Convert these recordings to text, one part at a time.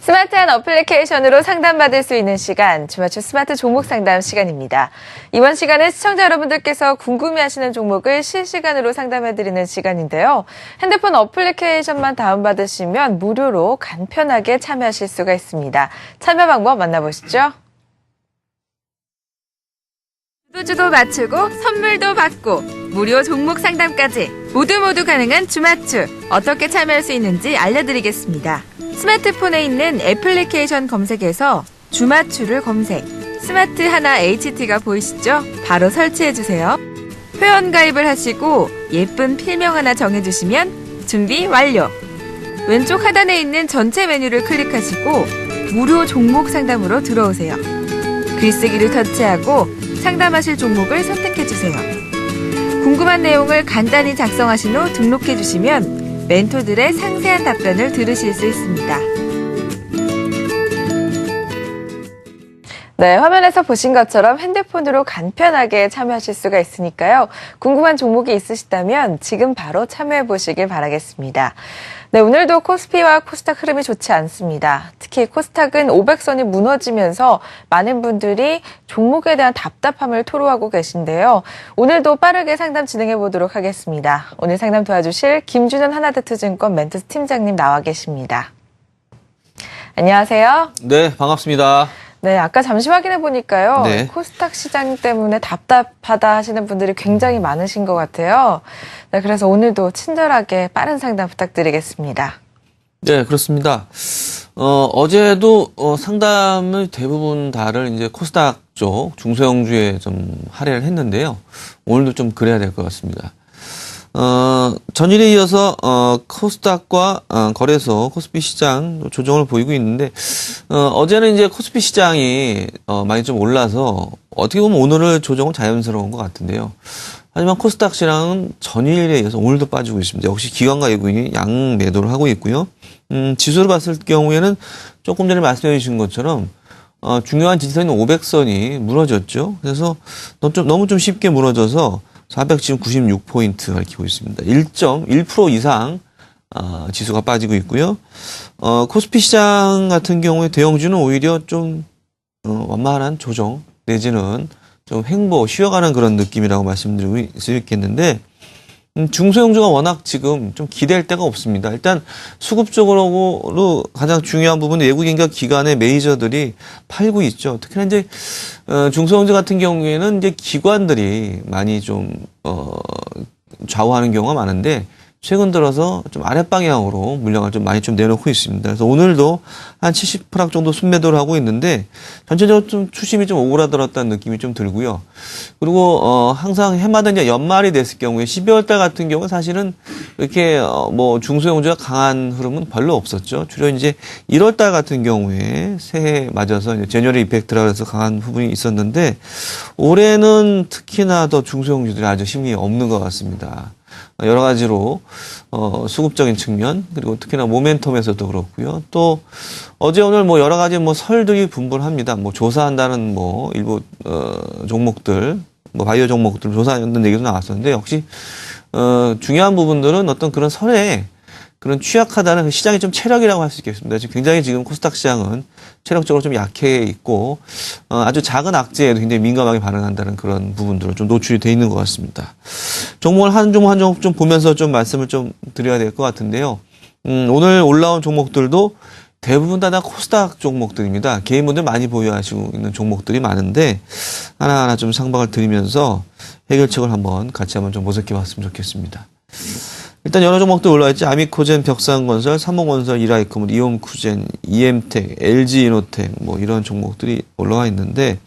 스마트한 어플리케이션으로 상담받을 수 있는 시간, 주맞춤 스마트 종목 상담 시간입니다. 이번 시간은 시청자 여러분들께서 궁금해하시는 종목을 실시간으로 상담해드리는 시간인데요. 핸드폰 어플리케이션만 다운받으시면 무료로 간편하게 참여하실 수가 있습니다. 참여 방법 만나보시죠. 주도 맞추고 선물도 받고 무료 종목 상담까지 모두 가능한 주맞춤. 어떻게 참여할 수 있는지 알려드리겠습니다. 스마트폰에 있는 애플리케이션 검색에서 주맞춤을 검색. 스마트 하나 HT가 보이시죠? 바로 설치해주세요. 회원 가입을 하시고 예쁜 필명 하나 정해주시면 준비 완료. 왼쪽 하단에 있는 전체 메뉴를 클릭하시고 무료 종목 상담으로 들어오세요. 글쓰기를 터치하고 상담하실 종목을 선택해주세요. 궁금한 내용을 간단히 작성하신 후 등록해주시면 멘토들의 상세한 답변을 들으실 수 있습니다. 네, 화면에서 보신 것처럼 핸드폰으로 간편하게 참여하실 수가 있으니까요. 궁금한 종목이 있으시다면 지금 바로 참여해 보시길 바라겠습니다. 네, 오늘도 코스피와 코스닥 흐름이 좋지 않습니다. 특히 코스닥은 500선이 무너지면서 많은 분들이 종목에 대한 답답함을 토로하고 계신데요. 오늘도 빠르게 상담 진행해 보도록 하겠습니다. 오늘 상담 도와주실 김준현 하나대투증권 멘토스 팀장님 나와 계십니다. 안녕하세요. 네, 반갑습니다. 네, 아까 잠시 확인해 보니까요. 네. 코스닥 시장 때문에 답답하다 하시는 분들이 굉장히 많으신 것 같아요. 네, 그래서 오늘도 친절하게 빠른 상담 부탁드리겠습니다. 네, 그렇습니다. 어제도 상담을 대부분 다를 이제 코스닥 쪽 중소형주에 좀 할애를 했는데요. 오늘도 좀 그래야 될 것 같습니다. 전일에 이어서 코스닥과 거래소 코스피 시장 조정을 보이고 있는데 어제는 이제 코스피 시장이 많이 좀 올라서 어떻게 보면 오늘은 조정은 자연스러운 것 같은데요. 하지만 코스닥 시장은 전일에 이어서 오늘도 빠지고 있습니다. 역시 기관과 외국인이 양 매도를 하고 있고요. 지수를 봤을 경우에는 조금 전에 말씀해 주신 것처럼 중요한 지지선인 500선이 무너졌죠. 그래서 너무 좀 쉽게 무너져서 496포인트 밝히고 있습니다. 1.1% 이상 지수가 빠지고 있고요. 코스피 시장 같은 경우에 대형주는 오히려 좀 완만한 조정 내지는 좀 횡보 쉬어가는 그런 느낌이라고 말씀드리고 수 있겠는데 중소형주가 워낙 지금 좀 기댈 데가 없습니다. 일단 수급적으로 가장 중요한 부분은 외국인과 기관의 메이저들이 팔고 있죠. 특히나 이제 중소형주 같은 경우에는 이제 기관들이 많이 좀 좌우하는 경우가 많은데 최근 들어서 좀 아랫방향으로 물량을 좀 많이 좀 내놓고 있습니다. 그래서 오늘도 한 70% 정도 순매도를 하고 있는데 전체적으로 좀 추심이 좀 오그라들었다는 느낌이 좀 들고요. 그리고 항상 해마다 이제 연말이 됐을 경우에 12월 달 같은 경우는 사실은 이렇게 뭐 중소형주가 강한 흐름은 별로 없었죠. 주로 이제 1월 달 같은 경우에 새해 맞아서 이제 제뉴얼리 이펙트라 해서 강한 부분이 있었는데 올해는 특히나 더 중소형주들이 아주 힘이 없는 것 같습니다. 여러 가지로 수급적인 측면 그리고 특히나 모멘텀에서도 그렇고요. 또 어제 오늘 뭐 여러 가지 뭐 설들이 분분합니다. 뭐 조사한다는 뭐 일부 종목들 뭐 바이오 종목들 조사한다는 얘기도 나왔었는데 역시 중요한 부분들은 어떤 그런 설에 그런 취약하다는 시장의 좀 체력이라고 할 수 있겠습니다. 지금 굉장히 지금 코스닥 시장은 체력적으로 좀 약해 있고 아주 작은 악재에도 굉장히 민감하게 반응한다는 그런 부분들로 좀 노출이 돼 있는 것 같습니다. 종목을 한 종목 좀 보면서 좀 말씀을 좀 드려야 될 것 같은데요. 오늘 올라온 종목들도 대부분 다 코스닥 종목들입니다. 개인분들 많이 보유하시고 있는 종목들이 많은데 하나하나 좀 상박을 드리면서 해결책을 같이 한번 좀 모색해 봤으면 좋겠습니다. 일단 여러 종목들 올라왔지. 아미코젠, 벽산건설, 삼호건설, 이라이컴, 이온쿠젠, 이엠텍, LG이노텍 뭐 이런 종목들이 올라와 있는데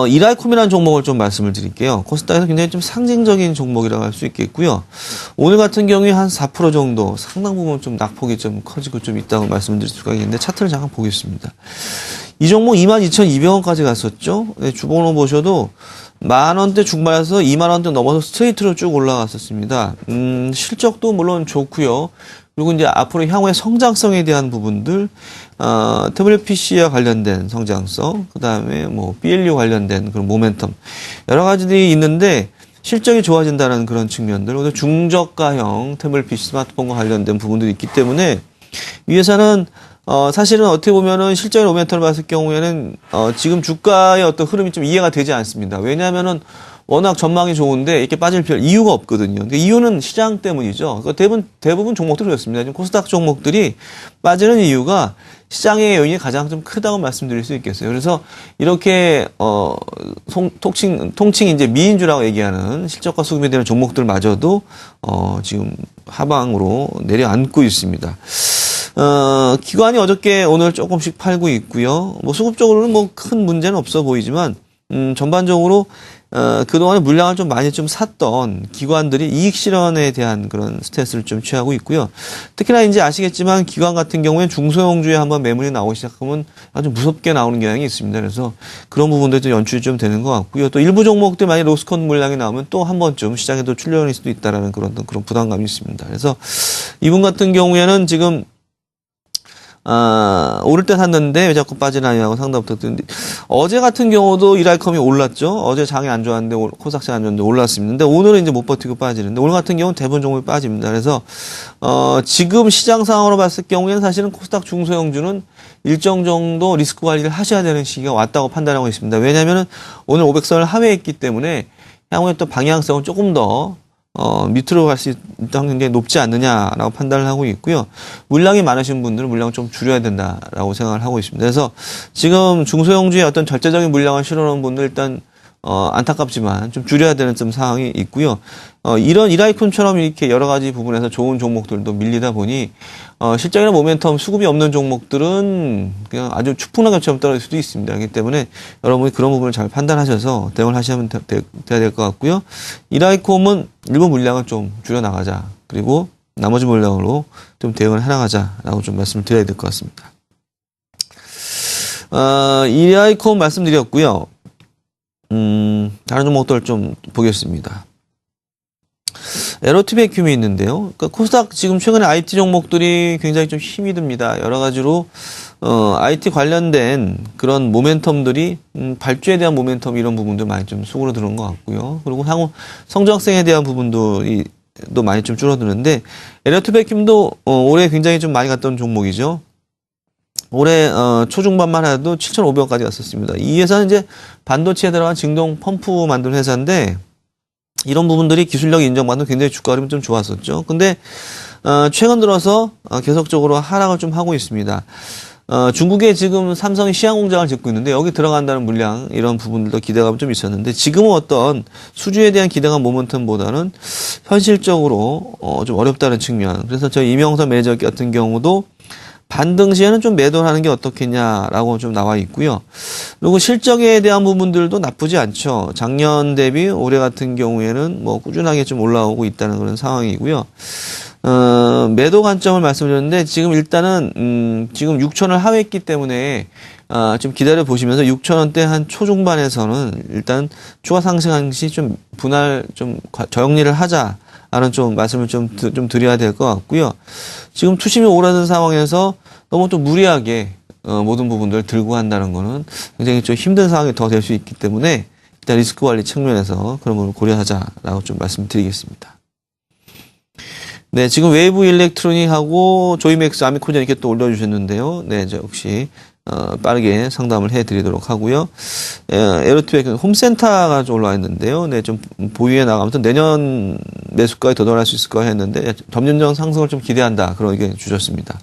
이라이콤이라는 종목을 좀 말씀을 드릴게요. 코스닥에서 굉장히 좀 상징적인 종목이라고 할 수 있겠고요. 오늘 같은 경우에 한 4% 정도 상당 부분 좀 낙폭이 좀 커지고 좀 있다고 말씀드릴 수가 있는데 차트를 잠깐 보겠습니다. 이 종목 22,200원까지 갔었죠. 네, 주봉으로 보셔도 10,000원대 중반에서 20,000원대 넘어서 스트레이트로 쭉 올라갔었습니다. 실적도 물론 좋고요. 그리고 이제 앞으로 향후의 성장성에 대한 부분들, 태블릿 PC와 관련된 성장성, 그 다음에 뭐 BLU 관련된 그런 모멘텀 여러 가지들이 있는데 실적이 좋아진다는 그런 측면들, 오늘 중저가형 태블릿 PC 스마트폰과 관련된 부분들이 있기 때문에 이 회사는 사실은 어떻게 보면은 실적인 모멘텀을 봤을 경우에는 지금 주가의 어떤 흐름이 좀 이해가 되지 않습니다. 왜냐하면은 워낙 전망이 좋은데 이렇게 빠질 별 이유가 없거든요. 그 이유는 시장 때문이죠. 대부분 종목들이 그렇습니다. 지금 코스닥 종목들이 빠지는 이유가 시장의 요인이 가장 좀 크다고 말씀드릴 수 있겠어요. 그래서 이렇게 통칭 이제 미인주라고 얘기하는 실적과 수급이 되는 종목들마저도 지금 하방으로 내려앉고 있습니다. 기관이 어저께 오늘 조금씩 팔고 있고요. 뭐 수급적으로는 뭐 큰 문제는 없어 보이지만 전반적으로 그동안에 물량을 좀 많이 좀 샀던 기관들이 이익 실현에 대한 그런 스탠스를 좀 취하고 있고요. 특히나 이제 아시겠지만 기관 같은 경우에는 중소형주에 한번 매물이 나오기 시작하면 아주 무섭게 나오는 경향이 있습니다. 그래서 그런 부분들도 연출이 좀 되는 것 같고요. 또 일부 종목들 만약 로스컨 물량이 나오면 또 한 번쯤 시장에도 출렁일 수도 있다라는 그런 부담감이 있습니다. 그래서 이분 같은 경우에는 지금 오를 때 샀는데 왜 자꾸 빠지나요? 하고 상담 부탁드리는데, 어제 같은 경우도 이라이컴이 올랐죠? 어제 장이 안 좋았는데, 코스닥이 안 좋았는데 올랐습니다. 근데 오늘은 이제 못 버티고 빠지는데, 오늘 같은 경우는 대부분 종목이 빠집니다. 그래서, 지금 시장 상황으로 봤을 경우에는 사실은 코스닥 중소형주는 일정 정도 리스크 관리를 하셔야 되는 시기가 왔다고 판단하고 있습니다. 왜냐면은 오늘 500선을 하회했기 때문에 향후에 또 방향성은 조금 더 밑으로 갈 수 있다는 굉장히 높지 않느냐라고 판단을 하고 있고요. 물량이 많으신 분들은 물량을 좀 줄여야 된다라고 생각을 하고 있습니다. 그래서 지금 중소형주의 어떤 절대적인 물량을 실어놓은 분들 일단 안타깝지만 좀 줄여야 되는 좀 상황이 있고요. 이런 이라이콘처럼 이렇게 여러 가지 부분에서 좋은 종목들도 밀리다 보니 실적이나 모멘텀 수급이 없는 종목들은 그냥 아주 추풍낙엽처럼 떨어질 수도 있습니다. 그렇기 때문에 여러분이 그런 부분을 잘 판단하셔서 대응을 하시면 돼야 될 것 같고요. 이라이콤은 일부 물량을 좀 줄여나가자. 그리고 나머지 물량으로 좀 대응을 해나가자라고 좀 말씀을 드려야 될 것 같습니다. 이라이콤 말씀드렸고요. 다른 종목들 좀 보겠습니다. 에로티베큐이 있는데요. 그러니까 코스닥 지금 최근에 IT 종목들이 굉장히 좀 힘이 듭니다. 여러 가지로 IT 관련된 그런 모멘텀들이 발주에 대한 모멘텀 이런 부분도 많이 좀 속으로 들어온 것 같고요. 그리고 향후 성장성에 대한 부분들이 또 많이 좀 줄어드는데 에로티베큐도 올해 굉장히 좀 많이 갔던 종목이죠. 올해 초중반만 해도 7,500원까지 갔었습니다. 이 회사는 이제 반도체에 들어간 증동 펌프 만드는 회사인데 이런 부분들이 기술력이 인정받는 굉장히 주가 흐름이 좀 좋았었죠. 근데 최근 들어서 계속적으로 하락을 좀 하고 있습니다. 중국에 지금 삼성이 시향 공장을 짓고 있는데 여기 들어간다는 물량 이런 부분들도 기대감이 좀 있었는데 지금은 어떤 수주에 대한 기대감 모멘텀보다는 현실적으로 좀 어렵다는 측면. 그래서 저희 이명선 매니저 같은 경우도 반등 시에는 좀 매도를 하는 게 어떻겠냐라고 좀 나와 있고요. 그리고 실적에 대한 부분들도 나쁘지 않죠. 작년 대비 올해 같은 경우에는 뭐 꾸준하게 좀 올라오고 있다는 그런 상황이고요. 매도 관점을 말씀드렸는데 지금 일단은 지금 6천을 하회했기 때문에 좀 기다려 보시면서 6,000원대 한 초중반에서는 일단 추가 상승한 시 좀 분할 좀 저정리를 하자. 라는 좀 말씀을 좀 드려야 될 것 같고요. 지금 투심이 오르는 상황에서 너무 좀 무리하게 모든 부분들을 들고 한다는 거는 굉장히 좀 힘든 상황이 더 될 수 있기 때문에 일단 리스크 관리 측면에서 그런 부분을 고려하자라고 좀 말씀드리겠습니다. 네, 지금 웨이브 일렉트로닉하고 조이맥스 아미코전 이렇게 또 올려주셨는데요. 네, 저 혹시 빠르게 상담을 해드리도록 하고요. 에로티백 홈센터가 좀 올라와 있는데요. 네, 좀 보유해 나가. 아무튼 내년 매수가에 도달할 수 있을까 했는데 점진적 상승을 좀 기대한다. 그런 의견 주셨습니다.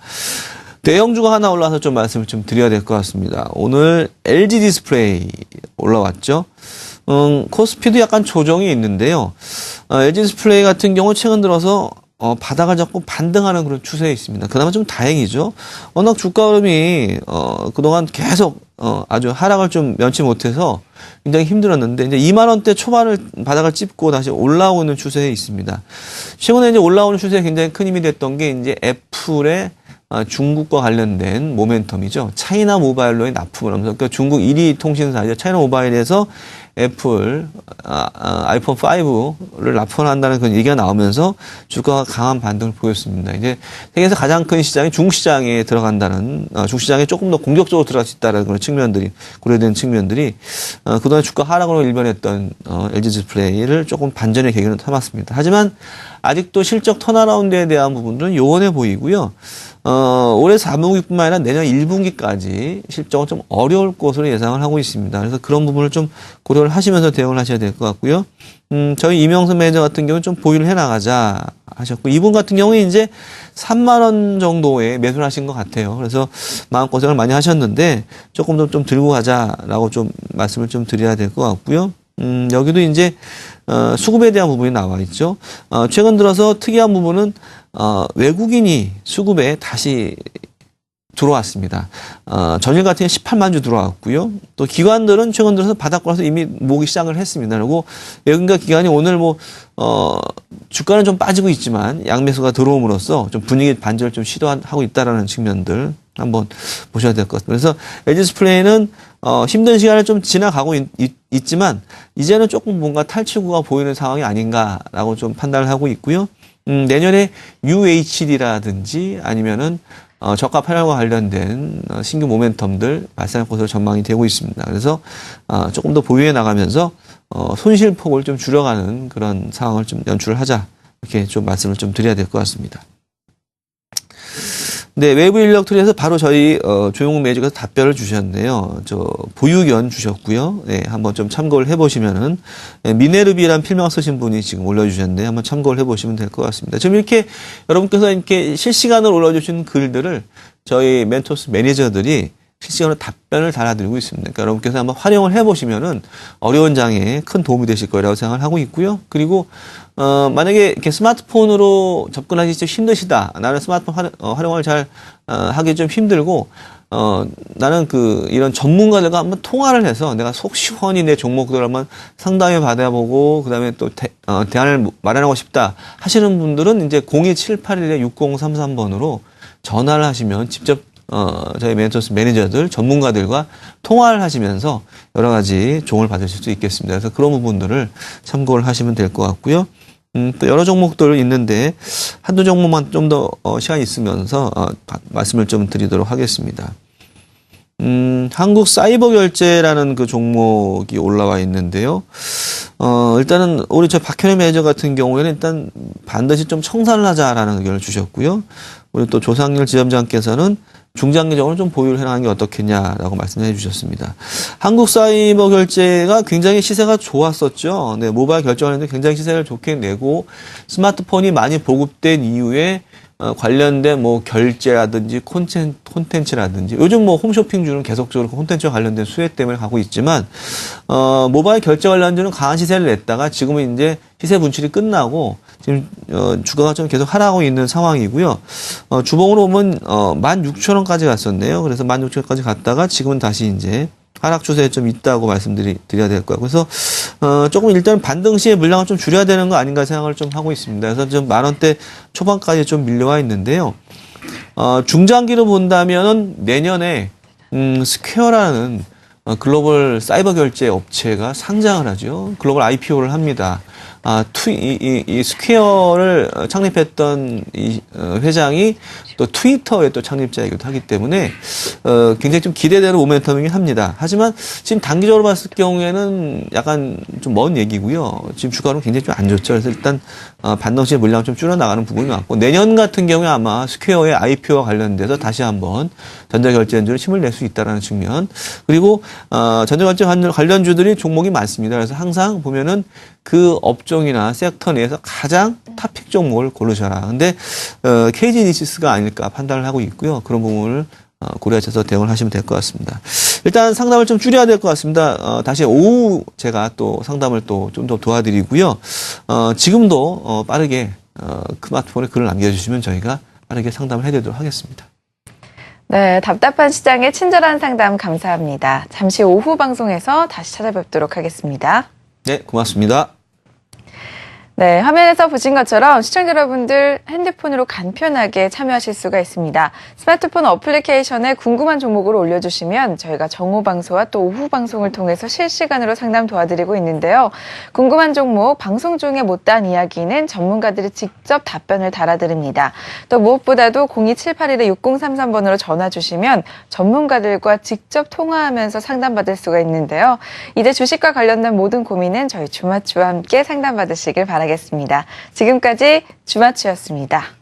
대형주가 하나 올라와서 좀 말씀을 좀 드려야 될 것 같습니다. 오늘 LG 디스플레이 올라왔죠. 코스피도 약간 조정이 있는데요. LG 디스플레이 같은 경우 최근 들어서 바닥을 잡고 반등하는 그런 추세에 있습니다. 그나마 좀 다행이죠. 워낙 주가 흐름이 그동안 계속 아주 하락을 좀 면치 못해서 굉장히 힘들었는데 이제 2만 원대 초반을 바닥을 찝고 다시 올라오고 있는 추세에 있습니다. 최근에 이제 올라오는 추세에 굉장히 큰 힘이 됐던 게 이제 애플의 중국과 관련된 모멘텀이죠. 차이나 모바일로의 납품을 하면서 그러니까 중국 1위 통신사죠. 차이나 모바일에서 애플 아이폰 5를 납품한다는 그런 얘기가 나오면서 주가가 강한 반등을 보였습니다. 이제 세계에서 가장 큰 시장이 중시장에 들어간다는 중시장에 조금 더 공격적으로 들어갈 수 있다는 그런 측면들이 고려된 측면들이 그동안 주가 하락으로 일변했던 LG 디스플레이를 조금 반전의 계기로 삼았습니다. 하지만 아직도 실적 턴어라운드에 대한 부분들은 요원해 보이고요. 올해 4분기뿐만 아니라 내년 1분기까지 실적은 좀 어려울 것으로 예상을 하고 있습니다. 그래서 그런 부분을 좀 고려를 하시면서 대응을 하셔야 될 것 같고요. 저희 이명선 매니저 같은 경우는 좀 보유를 해 나가자 하셨고, 이분 같은 경우에 이제 3만 원 정도에 매수를 하신 것 같아요. 그래서 마음고생을 많이 하셨는데 조금 더 좀 들고 가자라고 좀 말씀을 좀 드려야 될 것 같고요. 여기도 이제 수급에 대한 부분이 나와 있죠. 최근 들어서 특이한 부분은 외국인이 수급에 다시 들어왔습니다. 전일 같은 경우 18만 주 들어왔고요. 또 기관들은 최근 들어서 바닥권에서 이미 모으기 시작을 했습니다. 그리고 외국인과 기관이 오늘 주가는 좀 빠지고 있지만 양매수가 들어옴으로써 좀 분위기 반전을 좀 시도하고 있다라는 측면들 한번 보셔야 될 것 같습니다. 그래서 LG디스플레이는 힘든 시간을 좀 지나가고 있지만 이제는 조금 뭔가 탈출구가 보이는 상황이 아닌가라고 좀 판단을 하고 있고요. 내년에 UHD라든지 아니면은 저가 패널과 관련된 신규 모멘텀들 발생할 것으로 전망이 되고 있습니다. 그래서 조금 더 보유해 나가면서 손실폭을 좀 줄여가는 그런 상황을 좀 연출을 하자, 이렇게 좀 말씀을 좀 드려야 될 것 같습니다. 네, 외부 인력 툴에서 바로 저희 조용욱 매니저께서 답변을 주셨는데요. 보유 의견 주셨고요. 네, 한번 좀 참고를 해보시면은, 미네르비라는 필명 쓰신 분이 지금 올려주셨는데 한번 참고를 해보시면 될 것 같습니다. 지금 이렇게 여러분께서 이렇게 실시간으로 올려주신 글들을 저희 멘토스 매니저들이 실시간으로 답변을 달아드리고 있습니다. 그러니까 여러분께서 한번 활용을 해보시면은 어려운 장에 큰 도움이 되실 거라고 생각을 하고 있고요. 그리고 만약에 이렇게 스마트폰으로 접근하기 좀 힘드시다. 나는 스마트폰 활용을 잘 하기 좀 힘들고 나는 이런 전문가들과 한번 통화를 해서 내가 속 시원히 내 종목들을 한번 상담해 받아보고 그다음에 또 대안을 마련하고 싶다 하시는 분들은 이제 02781-6033번으로 전화를 하시면 직접 저희 멘토스 매니저들, 전문가들과 통화를 하시면서 여러 가지 조언을 받으실 수 있겠습니다. 그래서 그런 부분들을 참고를 하시면 될 것 같고요. 또 여러 종목들 있는데 한두 종목만 좀 더 시간이 있으면서 말씀을 좀 드리도록 하겠습니다. 한국 사이버 결제라는 그 종목이 올라와 있는데요. 일단은 우리 저 박현희 매니저 같은 경우에는 일단 반드시 좀 청산을 하자라는 의견을 주셨고요. 우리 또 조상렬 지점장께서는 중장기적으로 좀 보유를 해나가는 게 어떻겠냐라고 말씀해 주셨습니다. 한국 사이버 결제가 굉장히 시세가 좋았었죠. 네, 모바일 결제하는데 굉장히 시세를 좋게 내고 스마트폰이 많이 보급된 이후에 관련된 결제라든지 콘텐츠라든지 요즘 홈쇼핑주는 계속적으로 콘텐츠와 관련된 수혜 때문에 가고 있지만 모바일 결제 관련주는 강한 시세를 냈다가 지금은 이제 시세 분출이 끝나고 지금 주가가 좀 계속 하락하고 있는 상황이고요. 주봉으로 보면 16,000원까지 갔었네요. 그래서 16,000원까지 갔다가 지금은 다시 이제 하락 추세에 좀 있다고 말씀드려야 될 거예요. 그래서 조금 일단 반등 시에 물량을 좀 줄여야 되는 거 아닌가 생각을 좀 하고 있습니다. 그래서 좀 10,000원대 초반까지 좀 밀려와 있는데요. 중장기로 본다면은 내년에 스퀘어라는 글로벌 사이버 결제 업체가 상장을 하죠. 글로벌 IPO를 합니다. 이 스퀘어를 창립했던 이 회장이 또 트위터의 또 창립자이기도 하기 때문에 굉장히 좀 기대되는 모멘텀이긴 합니다. 하지만 지금 단기적으로 봤을 경우에는 약간 좀 먼 얘기고요. 지금 주가는 굉장히 좀 안 좋죠. 그래서 일단 반등시의 물량을 좀 줄여나가는 부분이 많고 내년 같은 경우에 아마 스퀘어의 IPO와 관련돼서 다시 한번 전자결제주로 힘을 낼 수 있다는 측면, 그리고 전자결제 관련주들이 종목이 많습니다. 그래서 항상 보면은 그 업종이나 섹터 내에서 가장 탑픽 종목을 고르셔라. 근데 KG니시스가 아닐까 판단을 하고 있고요. 그런 부분을 고려하셔서 대응을 하시면 될 것 같습니다. 일단 상담을 좀 줄여야 될 것 같습니다. 다시 오후 제가 또 상담을 또 좀 더 도와드리고요. 지금도 빠르게 스마트폰에 글을 남겨주시면 저희가 빠르게 상담을 해드리도록 하겠습니다. 네, 답답한 시장에 친절한 상담 감사합니다. 잠시 오후 방송에서 다시 찾아뵙도록 하겠습니다. 네, 고맙습니다. 네, 화면에서 보신 것처럼 시청자 여러분들 핸드폰으로 간편하게 참여하실 수가 있습니다. 스마트폰 어플리케이션에 궁금한 종목을 올려주시면 저희가 정오 방송과 또 오후 방송을 통해서 실시간으로 상담 도와드리고 있는데요. 궁금한 종목, 방송 중에 못다한 이야기는 전문가들이 직접 답변을 달아드립니다. 또 무엇보다도 02781-6033번으로 전화 주시면 전문가들과 직접 통화하면서 상담받을 수가 있는데요. 이제 주식과 관련된 모든 고민은 저희 주마추와 함께 상담받으시길 바랍니다. 바라겠습니다. 지금까지 주마추였습니다.